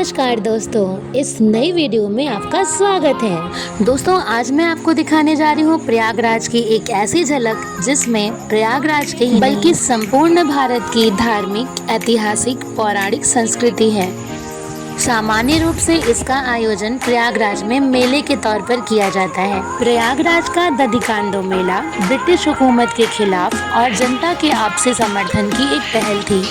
नमस्कार दोस्तों, इस नई वीडियो में आपका स्वागत है। दोस्तों, आज मैं आपको दिखाने जा रही हूँ प्रयागराज की एक ऐसी झलक जिसमें प्रयागराज के ही बल्कि संपूर्ण भारत की धार्मिक, ऐतिहासिक, पौराणिक संस्कृति है। सामान्य रूप से इसका आयोजन प्रयागराज में मेले के तौर पर किया जाता है। प्रयागराज का दधिकांदो मेला ब्रिटिश हुकूमत के खिलाफ और जनता के आपसी समर्थन की एक पहल थी।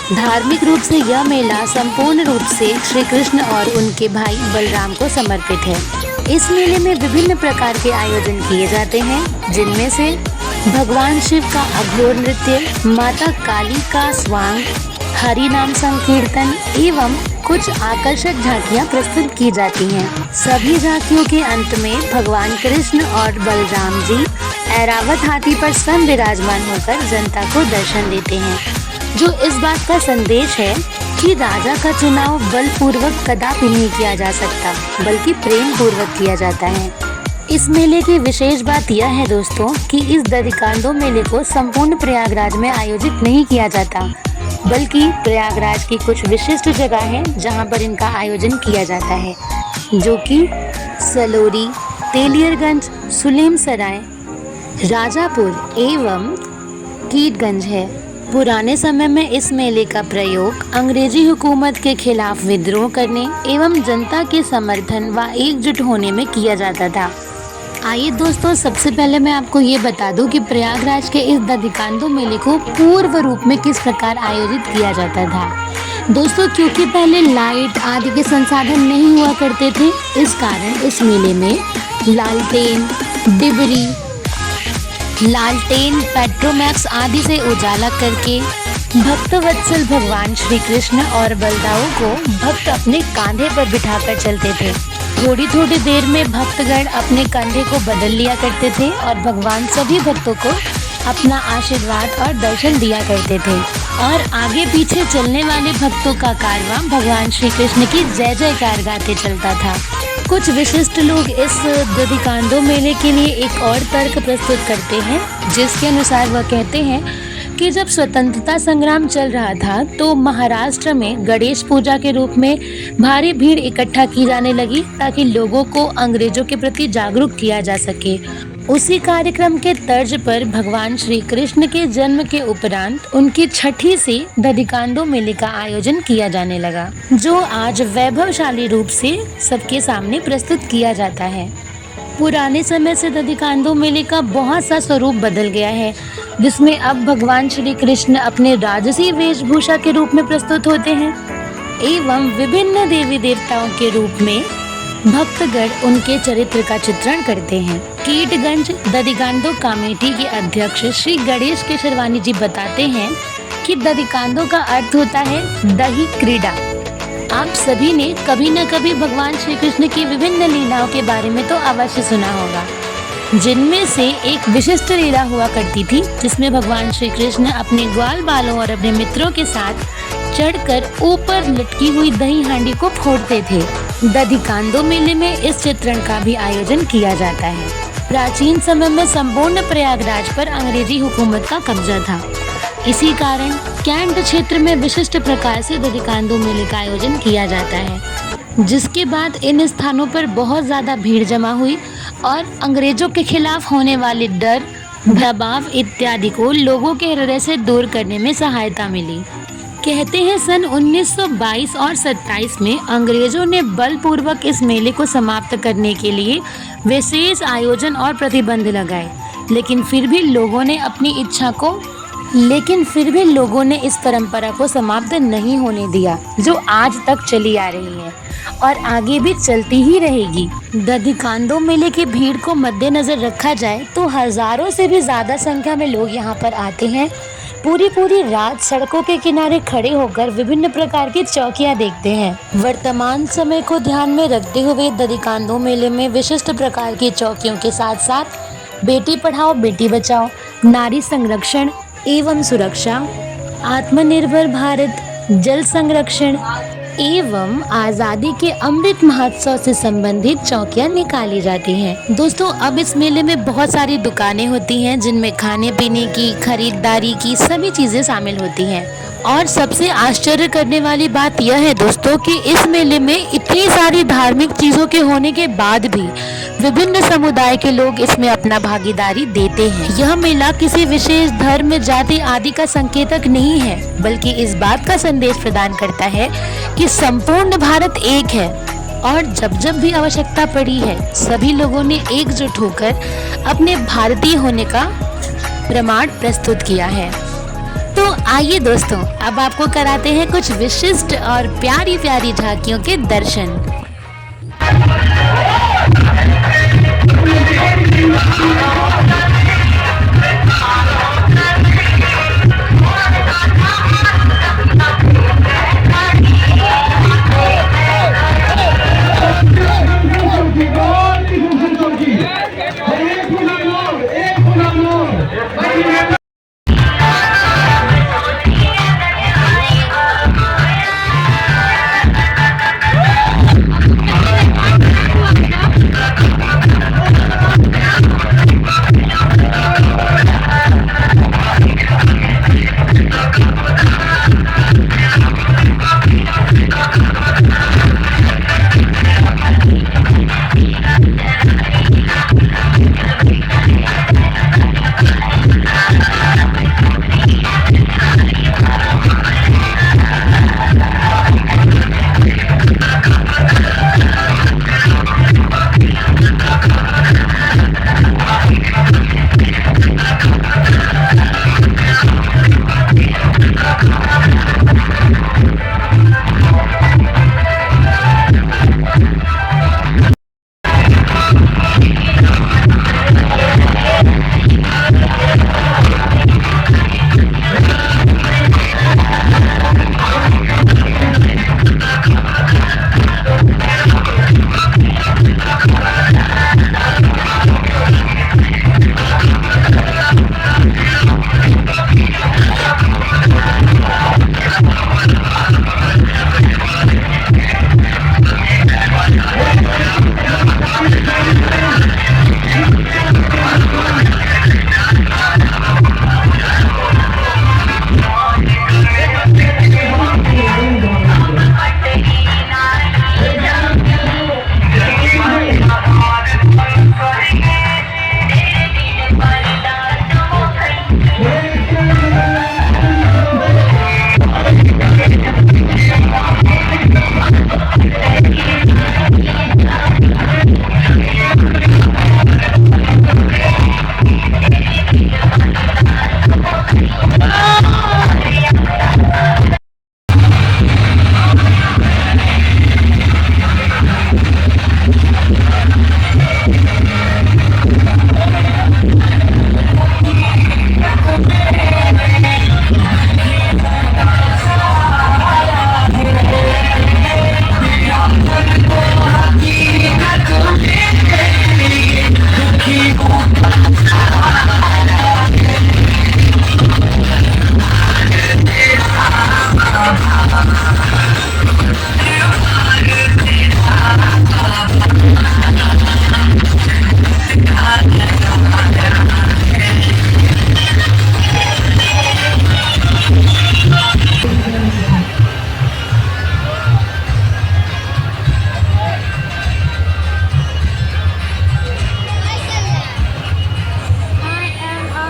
धार्मिक रूप से यह मेला संपूर्ण रूप से श्री कृष्ण और उनके भाई बलराम को समर्पित है। इस मेले में विभिन्न प्रकार के आयोजन किए जाते हैं, जिनमें से भगवान शिव का अघोर नृत्य, माता काली का स्वांग, हरि नाम संकीर्तन एवं कुछ आकर्षक झांकियां प्रस्तुत की जाती हैं। सभी झांकियों के अंत में भगवान कृष्ण और बलराम जी ऐरावत हाथी पर स्वयं विराजमान होकर जनता को दर्शन देते हैं, जो इस बात का संदेश है कि राजा का चुनाव बलपूर्वक कदापि नहीं किया जा सकता, बल्कि प्रेम पूर्वक किया जाता है। इस मेले की विशेष बात यह है दोस्तों कि इस दधिकांदो मेले को संपूर्ण प्रयागराज में आयोजित नहीं किया जाता, बल्कि प्रयागराज की कुछ विशिष्ट जगह है जहां पर इनका आयोजन किया जाता है, जो कि सलोरी, तेलियरगंज, सुलेमसराय, राजापुर एवं कीटगंज है। पुराने समय में इस मेले का प्रयोग अंग्रेजी हुकूमत के खिलाफ विद्रोह करने एवं जनता के समर्थन व एकजुट होने में किया जाता था। आइए दोस्तों, सबसे पहले मैं आपको ये बता दूं कि प्रयागराज के इस दधिकांदो मेले को पूर्व रूप में किस प्रकार आयोजित किया जाता था। दोस्तों, क्योंकि पहले लाइट आदि के संसाधन नहीं हुआ करते थे, इस कारण इस मेले में लालटेन, डिबरी, पेट्रोमैक्स आदि से उजाला करके भक्तवत्सल भगवान श्री कृष्ण और बलदाऊ को भक्त अपने कांधे पर बिठाकर चलते थे। थोड़ी थोड़ी देर में भक्तगण अपने कंधे को बदल लिया करते थे और भगवान सभी भक्तों को अपना आशीर्वाद और दर्शन दिया करते थे, और आगे पीछे चलने वाले भक्तों का कारवां भगवान श्री कृष्ण की जय जयकार गाते चलता था। कुछ विशिष्ट लोग इस दधिकांदो मेले के लिए एक और तर्क प्रस्तुत करते हैं, जिसके अनुसार वह कहते हैं कि जब स्वतंत्रता संग्राम चल रहा था तो महाराष्ट्र में गणेश पूजा के रूप में भारी भीड़ इकट्ठा की जाने लगी, ताकि लोगों को अंग्रेजों के प्रति जागरूक किया जा सके। उसी कार्यक्रम के तर्ज पर भगवान श्री कृष्ण के जन्म के उपरांत उनकी छठी से दधिकांदो मेले का आयोजन किया जाने लगा, जो आज वैभवशाली रूप से सबके सामने प्रस्तुत किया जाता है। पुराने समय से दधिकांदो मेले का बहुत सा स्वरूप बदल गया है, जिसमें अब भगवान श्री कृष्ण अपने राजसी वेशभूषा के रूप में प्रस्तुत होते हैं एवं विभिन्न देवी देवताओं के रूप में भक्तगण उनके चरित्र का चित्रण करते हैं। कीटगंज दधिकांदो कमेटी के अध्यक्ष श्री गणेश केशरवानी जी बताते हैं कि दधिकांदो का अर्थ होता है दही क्रीड़ा। आप सभी ने कभी न कभी भगवान श्री कृष्ण की विभिन्न लीलाओं के बारे में तो अवश्य सुना होगा, जिनमें से एक विशिष्ट लीला हुआ करती थी, जिसमें भगवान श्री कृष्ण अपने ग्वाल बालों और अपने मित्रों के साथ चढ़कर ऊपर लटकी हुई दही हांडी को फोड़ते थे। दधिकांदो मेले में इस चित्रण का भी आयोजन किया जाता है। प्राचीन समय में संपूर्ण प्रयागराज पर अंग्रेजी हुकूमत का कब्जा था। इसी कारण कैंट क्षेत्र में विशिष्ट प्रकार से दधिकांदो मेले का आयोजन किया जाता है, जिसके बाद इन स्थानों पर बहुत ज्यादा भीड़ जमा हुई और अंग्रेजों के खिलाफ होने वाले डर, दबाव इत्यादि को लोगों के हृदय से दूर करने में सहायता मिली। कहते हैं सन 1922 और 27 में अंग्रेजों ने बलपूर्वक इस मेले को समाप्त करने के लिए विशेष आयोजन और प्रतिबंध लगाए, लेकिन फिर भी लोगों ने इस परंपरा को समाप्त नहीं होने दिया, जो आज तक चली आ रही है और आगे भी चलती ही रहेगी। दधिकांदो मेले की भीड़ को मद्देनजर रखा जाए तो हजारों से भी ज्यादा संख्या में लोग यहाँ पर आते हैं। पूरी रात सड़कों के किनारे खड़े होकर विभिन्न प्रकार की चौकियां देखते हैं। वर्तमान समय को ध्यान में रखते हुए दधिकांदो मेले में विशिष्ट प्रकार की चौकियों के साथ साथ बेटी पढ़ाओ बेटी बचाओ, नारी संरक्षण एवं सुरक्षा, आत्मनिर्भर भारत, जल संरक्षण एवं आज़ादी के अमृत महोत्सव से संबंधित चौकियां निकाली जाती हैं। दोस्तों, अब इस मेले में बहुत सारी दुकानें होती हैं, जिनमें खाने पीने की, खरीदारी की सभी चीज़ें शामिल होती हैं। और सबसे आश्चर्य करने वाली बात यह है दोस्तों कि इस मेले में इतनी सारी धार्मिक चीज़ों के होने के बाद भी विभिन्न समुदाय के लोग इसमें अपना भागीदारी देते हैं। यह मेला किसी विशेष धर्म, जाति आदि का संकेतक नहीं है, बल्कि इस बात का संदेश प्रदान करता है कि संपूर्ण भारत एक है और जब जब भी आवश्यकता पड़ी है सभी लोगों ने एकजुट होकर अपने भारतीय होने का प्रमाण प्रस्तुत किया है। तो आइए दोस्तों, अब आपको कराते हैं कुछ विशिष्ट और प्यारी प्यारी झांकियों के दर्शन।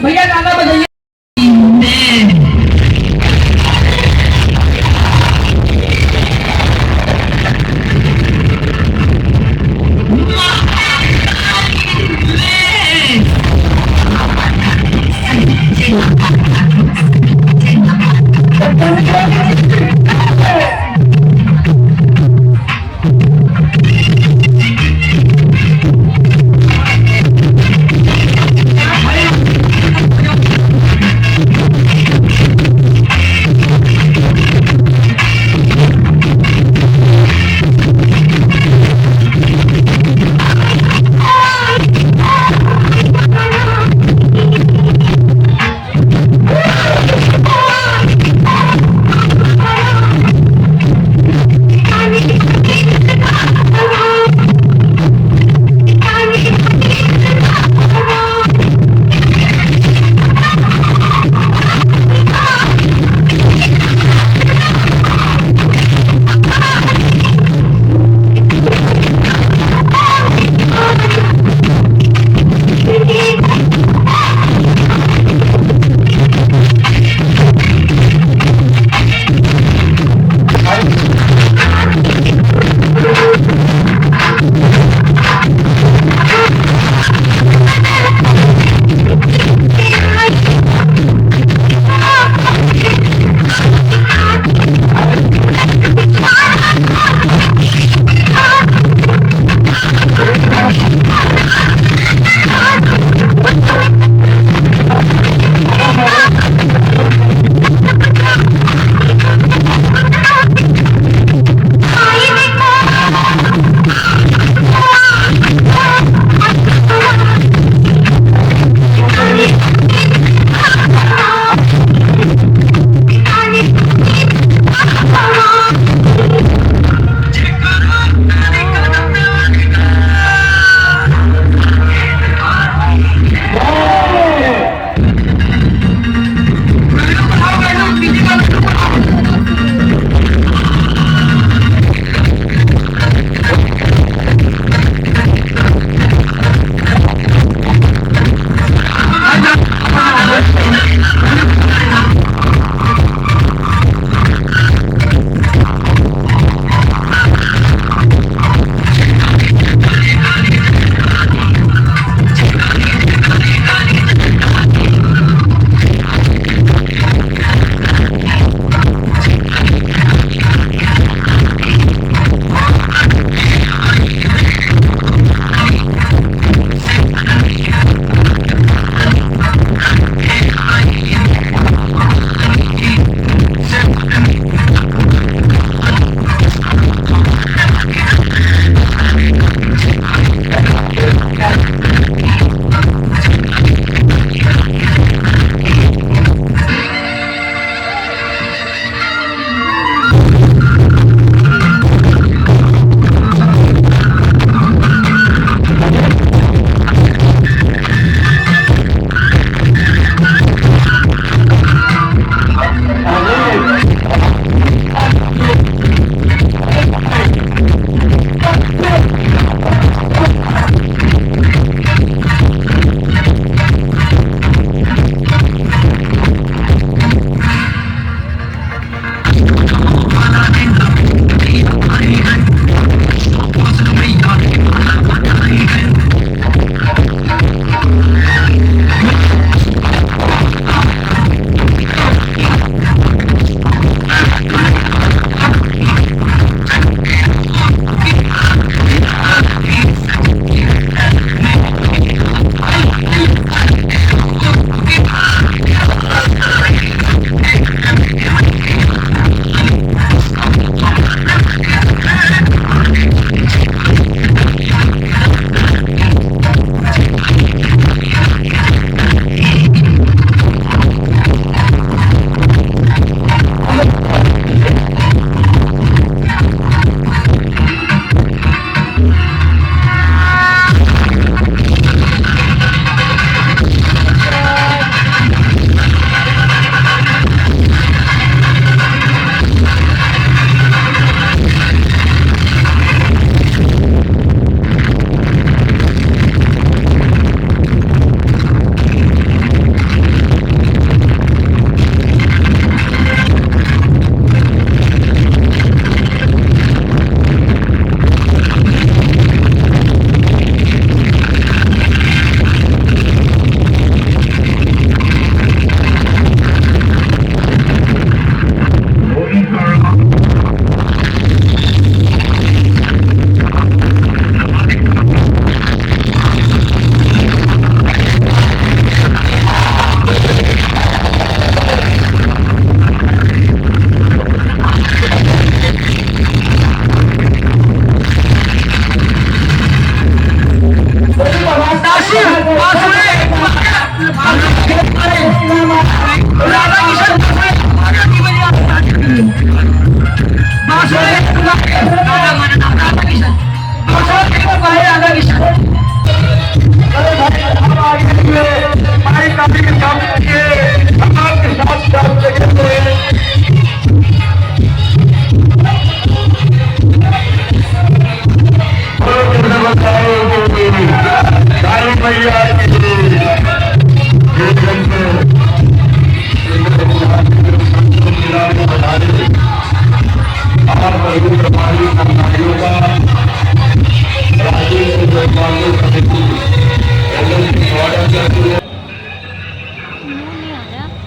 भैया गाना बजाइए।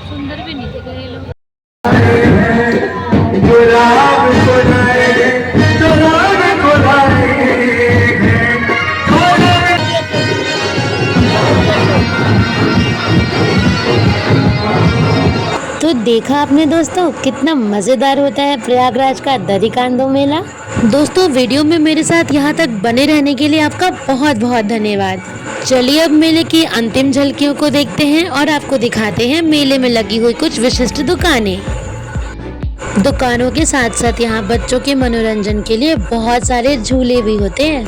सुंदर भी नहीं दिख रहे लोग। तो देखा आपने दोस्तों कितना मज़ेदार होता है प्रयागराज का दरी कांदो मेला। दोस्तों वीडियो में मेरे साथ यहाँ तक बने रहने के लिए आपका बहुत बहुत धन्यवाद। चलिए अब मेले की अंतिम झलकियों को देखते हैं और आपको दिखाते हैं मेले में लगी हुई कुछ विशिष्ट दुकानें। दुकानों के साथ साथ यहाँ बच्चों के मनोरंजन के लिए बहुत सारे झूले भी होते हैं।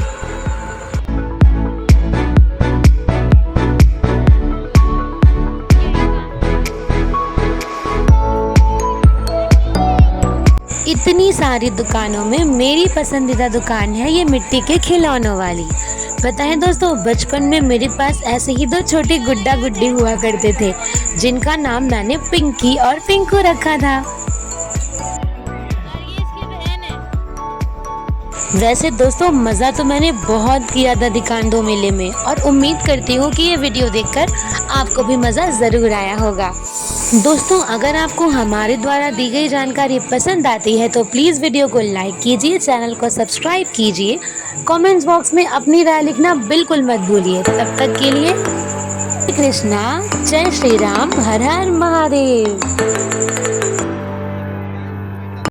इतनी सारी दुकानों में मेरी पसंदीदा दुकान है ये मिट्टी के खिलौनों वाली। बताएं दोस्तों, बचपन में मेरे पास ऐसे ही दो छोटे गुड्डा गुड्डी हुआ करते थे जिनका नाम मैंने पिंकी और पिंकू रखा था। वैसे दोस्तों मज़ा तो मैंने बहुत किया था दिकांदो मेले में और उम्मीद करती हूँ कि ये वीडियो देखकर आपको भी मज़ा ज़रूर आया होगा। दोस्तों अगर आपको हमारे द्वारा दी गई जानकारी पसंद आती है तो प्लीज़ वीडियो को लाइक कीजिए, चैनल को सब्सक्राइब कीजिए, कमेंट्स बॉक्स में अपनी राय लिखना बिल्कुल मत भूलिए। तब तक के लिए कृष्णा, जय श्री राम, हर हर महादेव।